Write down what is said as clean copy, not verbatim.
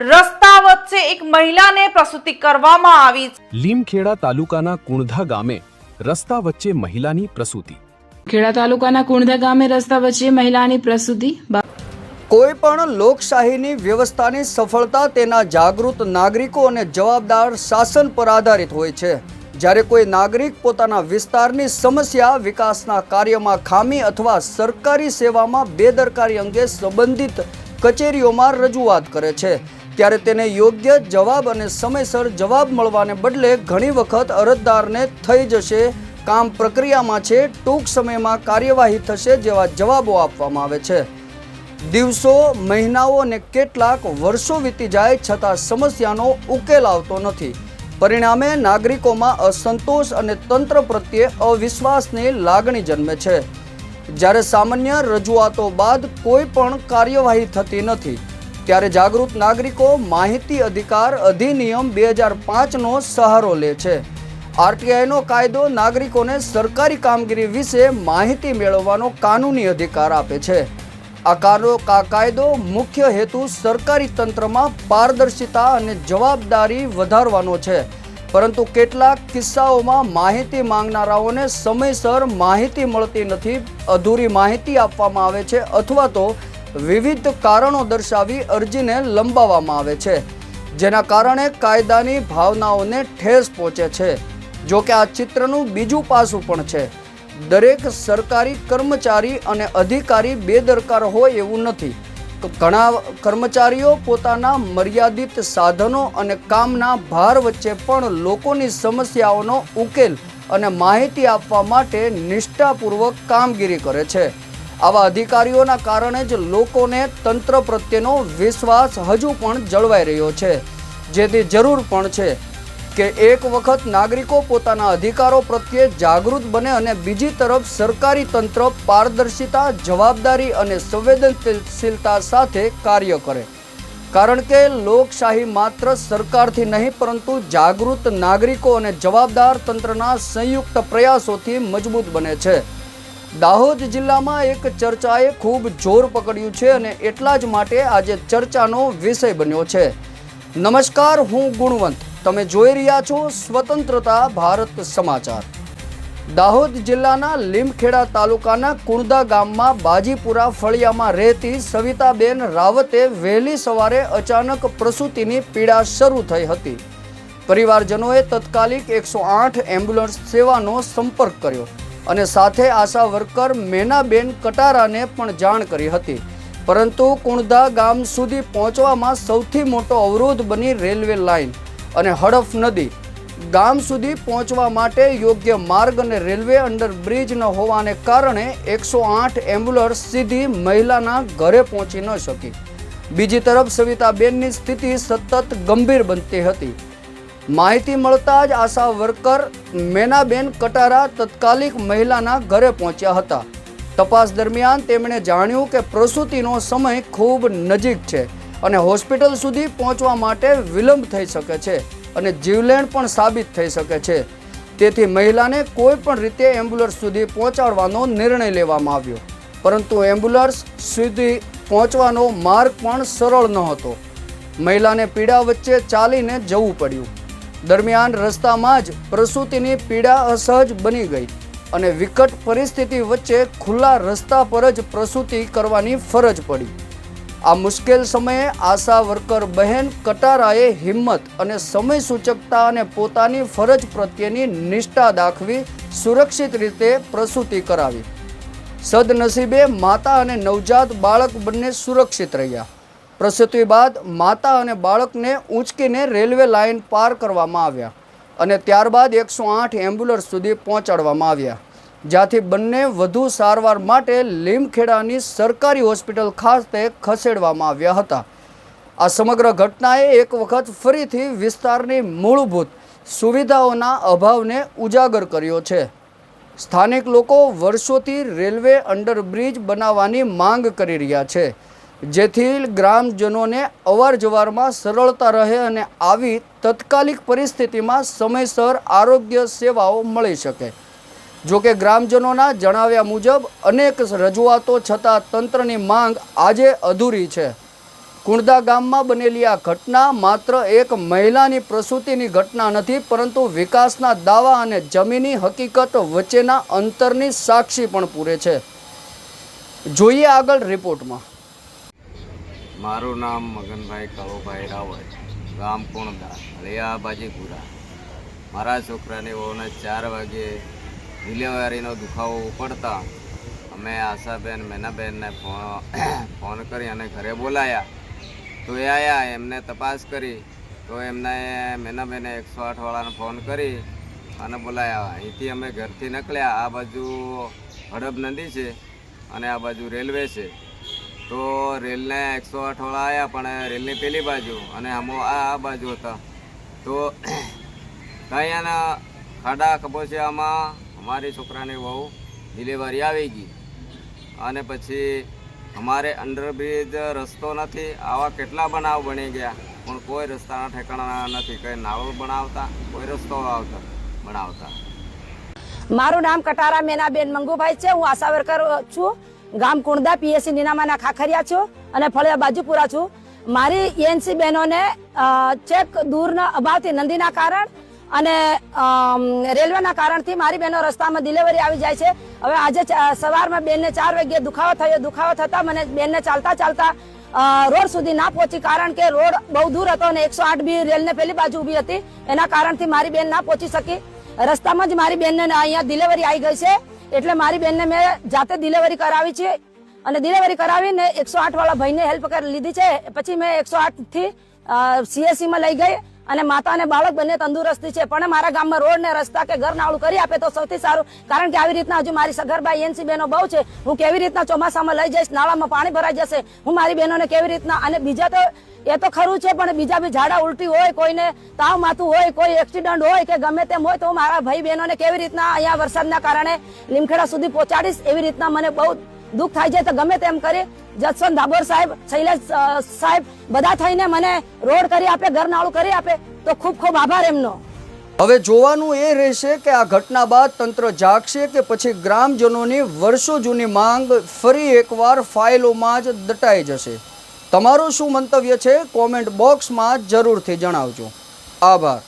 રસ્તા વચ્ચે એક મહિલાને પ્રસૂતિ કરવામાં આવી। લીમખેડા તાલુકાના કુણધા ગામે રસ્તા વચ્ચે મહિલાની પ્રસૂતિ। ખેડા તાલુકાના કુણધા ગામે રસ્તા વચ્ચે મહિલાની પ્રસૂતિ। કોઈ પણ લોકશાહીની વ્યવસ્થાની સફળતા તેના જાગૃત નાગરિકો અને જવાબદાર શાસન પર આધારિત હોય છે। જ્યારે કોઈ નાગરિક પોતાના વિસ્તારની સમસ્યા, વિકાસના કાર્યમાં ખામી અથવા સરકારી સેવામાં બેદરકારી અંગે સંબંધિત કચેરીઓમાં રજૂઆત કરે છે, ત્યારે તેને યોગ્ય જવાબ અને સમયસર જવાબ મળવાને બદલે ઘણી વખત અરજદારને થઈ જશે, કામ પ્રક્રિયામાં છે, ટૂંક સમયમાં કાર્યવાહી થશે જેવા જવાબો આપવામાં આવે છે। દિવસો, મહિનાઓ અને કેટલાક વર્ષો વીતી જાય છતાં સમસ્યાનો ઉકેલ આવતો નથી। પરિણામે નાગરિકોમાં અસંતોષ અને તંત્ર પ્રત્યે અવિશ્વાસની લાગણી જન્મે છે। જ્યારે સામાન્ય રજૂઆતો બાદ કોઈ પણ કાર્યવાહી થતી નથી, ત્યારે જાગૃત નાગરિકો માહિતી અધિકાર અધિનિયમ 2005નો સહારો લે છે। આરટીઆઈનો કાયદો નાગરિકોને સરકારી કામગીરી વિશે માહિતી મેળવવાનો કાનૂની અધિકાર આપે છે। આ કાયદો મુખ્ય હેતુ સરકારી તંત્રમાં પારદર્શિતા અને જવાબદારી વધારવાનો છે, પરંતુ કેટલાક કિસ્સાઓમાં માહિતી માંગનારાઓને સમયસર માહિતી મળતી નથી, અધૂરી માહિતી આપવામાં આવે છે અથવા તો વિવિધ કારણો દર્શાવી અરજીને લંબાવવામાં આવે છે, જેના કારણે કાયદાની ભાવનાઓને ઠેસ પહોંચે છે। જો કે આ ચિત્રનું બીજું પાસું પણ છે। દરેક સરકારી કર્મચારી અને અધિકારી બેદરકાર હોય એવું નથી। ઘણા કર્મચારીઓ પોતાના મર્યાદિત સાધનો અને કામના ભાર વચ્ચે પણ લોકોની સમસ્યાઓનો ઉકેલ અને માહિતી આપવા માટે નિષ્ઠાપૂર્વક કામગીરી કરે છે। આવા અધિકારીઓના કારણે જ લોકોને તંત્ર પ્રત્યેનો વિશ્વાસ હજુ પણ જળવાઈ રહ્યો છે, જેથી જરૂર પણ છે કે એક વખત નાગરિકો પોતાના અધિકારો પ્રત્યે જાગૃત બને અને બીજી તરફ સરકારી તંત્ર પારદર્શિતા, જવાબદારી અને સંવેદનશીલતા સાથે કાર્ય કરે, કારણ કે લોકશાહી માત્ર સરકારથી નહીં પરંતુ જાગૃત નાગરિકો અને જવાબદાર તંત્રના સંયુક્ત પ્રયાસોથી મજબૂત બને છે। દાહોદ જિલ્લામાં એક ચર્ચાએ ખૂબ જોર પકડ્યું છે અને એટલા જ માટે આજે ચર્ચાનો વિષય બન્યો છે। નમસ્કાર, હું ગુણવંત, તમે જોઈ રહ્યા છો સ્વતંત્રતા ભારત સમાચાર। દાહોદ જિલ્લાના લીમખેડા તાલુકાના કુણધા ગામમાં બાજીપુરા ફળિયામાં રહેતી સવિતાબેન રાવતે વહેલી સવારે અચાનક પ્રસૂતિની પીડા શરૂ થઈ હતી। પરિવારજનોએ તત્કાલિક 108 એમ્બ્યુલન્સ સેવાનો સંપર્ક કર્યો અને સાથે આશા વર્કર મેનાબેન કટારાને પણ જાણ કરી હતી, પરંતુ કુણધા ગામ સુધી પહોંચવામાં સૌથી મોટો અવરોધ બની રેલવે લાઇન અને હડફ નદી। ગામ સુધી પહોંચવા માટે યોગ્ય માર્ગ અને રેલવે અંડરબ્રિજ ન હોવાને કારણે 108 એમ્બ્યુલન્સ સીધી મહિલાના ઘરે પહોંચી ન શકી। બીજી તરફ સવિતાબેનની સ્થિતિ સતત ગંભીર બનતી હતી। માહિતી મળતા જ આશા વર્કર મેનાબેન કટારા તત્કાલિક મહિલાના ઘરે પહોંચ્યા હતા। તપાસ દરમિયાન તેમણે જાણ્યું કે પ્રસૂતિનો સમય ખૂબ નજીક છે અને હોસ્પિટલ સુધી પહોંચવા માટે વિલંબ થઈ શકે છે અને જીવલેણ પણ સાબિત થઈ શકે છે। તેથી મહિલાને કોઈ પણ રીતે એમ્બ્યુલન્સ સુધી પહોંચાડવાનો નિર્ણય લેવામાં આવ્યો, પરંતુ એમ્બ્યુલન્સ સુધી પહોંચવાનો માર્ગ પણ સરળ નહોતો। મહિલાને પીડા વચ્ચે ચાલીને જવું પડ્યું। દરમિયાન રસ્તામાં જ પ્રસૂતિની પીડા અસહજ બની ગઈ અને વિકટ પરિસ્થિતિ વચ્ચે ખુલ્લા રસ્તા પર જ પ્રસૂતિ કરવાની ફરજ પડી। આ મુશ્કેલ સમયે આશા વર્કર બહેન કટારાએ હિંમત અને સમય સૂચકતા અને પોતાની ફરજ પ્રત્યેની નિષ્ઠા દાખવી સુરક્ષિત રીતે પ્રસૂતિ કરાવી। સદનસીબે માતા અને નવજાત બાળક બંને સુરક્ષિત રહ્યા। પ્રસૂતિ બાદ માતા અને બાળકને ઊંચકીને રેલવે લાઇન પાર કરવામાં આવ્યા અને ત્યારબાદ 108 એમ્બ્યુલન્સ સુધી પહોંચાડવામાં આવ્યા, જ્યાંથી બંને વધુ સારવાર માટે લીમખેડાની સરકારી હોસ્પિટલ ખાતે ખસેડવામાં આવ્યા હતા। આ સમગ્ર ઘટનાએ એક વખત ફરીથી વિસ્તારની મૂળભૂત સુવિધાઓના અભાવને ઉજાગર કર્યો છે। સ્થાનિક લોકો વર્ષોથી રેલવે અંડરબ્રિજ બનાવવાની માંગ કરી રહ્યા છે, જેથી ગ્રામજનોને અવરજવરમાં સરળતા રહે અને આવી તત્કાલિક પરિસ્થિતિમાં સમયસર આરોગ્ય સેવાઓ મળી શકે। જો કે ગ્રામજનોના જણાવ્યા મુજબ અનેક રજૂઆતો છતાં તંત્રની માંગ આજે અધૂરી છે। કુણધા ગામમાં બનેલી આ ઘટના માત્ર એક મહિલાની પ્રસૂતિની ઘટના નથી, પરંતુ વિકાસના દાવા અને જમીની હકીકત વચ્ચેના અંતરની સાક્ષી પણ પૂરે છે. જોઈએ આગળ રિપોર્ટમાં. મારું નામ મગનભાઈ કાળુભાઈ રાવળ, ગામ કુણધા, હળિયા બાજીપુરા. મારા છોકરાની વહુને 4 વાગે ડિલિવરીનો દુખાવો ઉપડતા અમે આશાબેન મેનાબેનને ફોન કરી અને ઘરે બોલાયા. તો એ આવ્યા, એમને તપાસ કરી તો એમને મેનાબેને 108 વાળાને ફોન કરી અને બોલાયા. અહીંથી અમે ઘરથી નીકળ્યા. આ બાજુ હડપ નદી છે અને આ બાજુ રેલવે છે. તો રેલને 108 વાળા આવ્યા, પણ રેલની પેલી બાજુ અને અમો આ બાજુ હતા. તો અહીંયાના ખાડા કબોચિયામાં અમારી છોકરાની વહુ ડિલિવરી આવી ગઈ. અને પછી અમારે અંડરબ્રિજ રસ્તો નથી. આવા કેટલા બનાવ બની ગયા, પણ કોઈ રસ્તાના ઠેકાણા નથી. કંઈ નાળું બનાવતા, કોઈ રસ્તો બનાવતા. મારું નામ કટારા મેનાબેન મંગુભાઈ છે. હું આશા વર્કર છું. ગામ કુણધા, પીએસસી નીનામાના ખાખરિયા છું અને ફળિયા બાજુપુરા છું. મારી એએનસી બહેનોને ચેક દૂરના અભાવથી નંદીના કારણ અને રેલવેના કારણથી મારી બહેનો રસ્તામાં ડિલિવરી આવી જાય છે. હવે આજે સવારમાં બેનને 4 વાગ્યે દુખાવો થયો. દુખાવો થતા મને બેનને ચાલતા ચાલતા રોડ સુધી ના પહોંચી, કારણ કે રોડ બહુ દૂર હતો અને 108 બી રેલને પેલી બાજુ ઊભી હતી. એના કારણથી મારી બેન ના પહોંચી શકી. રસ્તામાં જ મારી બેનને અહીંયા ડિલિવરી આવી ગઈ છે. એટલે મારી બેનને મેં જાતે ડિલિવરી કરાવી છે અને ડિલિવરી કરાવીને 108 વાળા ભાઈને હેલ્પ કરી લીધી છે. પછી મેં 108 થી CSCમાં લઈ ગઈ અને માતા અને બાળક બંને તંદુરસ્તી છે. પણ મારા ગામમાં રોડ ને રસ્તા કે ઘર નાળું કરી આપે તો સૌથી સારું, કારણ કે આવી રીતના હજુ મારી સગર્ભા એનસી બહેનો બહુ છે. હું કેવી રીતના ચોમાસામાં લઈ જઈશ, નાળામાં પાણી ભરાઈ જશે, હું મારી બહેનોને કેવી રીતના. અને બીજા તો એ તો ખરું છે, પણ બીજા બી ઝાડા ઉલટી હોય, કોઈને તાવ માથું હોય, કોઈ એક્સિડન્ટ હોય કે ગમે તેમ હોય, તો હું મારા ભાઈ બહેનોને કેવી રીતના અહીંયા વરસાદના કારણે લીમખેડા સુધી પહોંચાડીશ. એવી રીતના મને બહુ દુઃખ થાય છે. તો ગમે તેમ કરી જસવંત ધાબોર સાહેબ, શૈલેષ સાહેબ બધા થઈને મને રોડ કરી આપે, ઘર નાળું કરી આપે તો ખૂબ ખૂબ આભાર એમનો. હવે જોવાનું એ રહેશે કે આ ઘટના બાદ તંત્ર જાગશે કે પછી ગ્રામજનોની વર્ષો જૂની માંગ ફરી એકવાર ફાઇલોમાં જ દટાઈ જશે. તમારું શું મંતવ્ય છે કોમેન્ટ બોક્સમાં જરૂરથી જણાવજો. આભાર.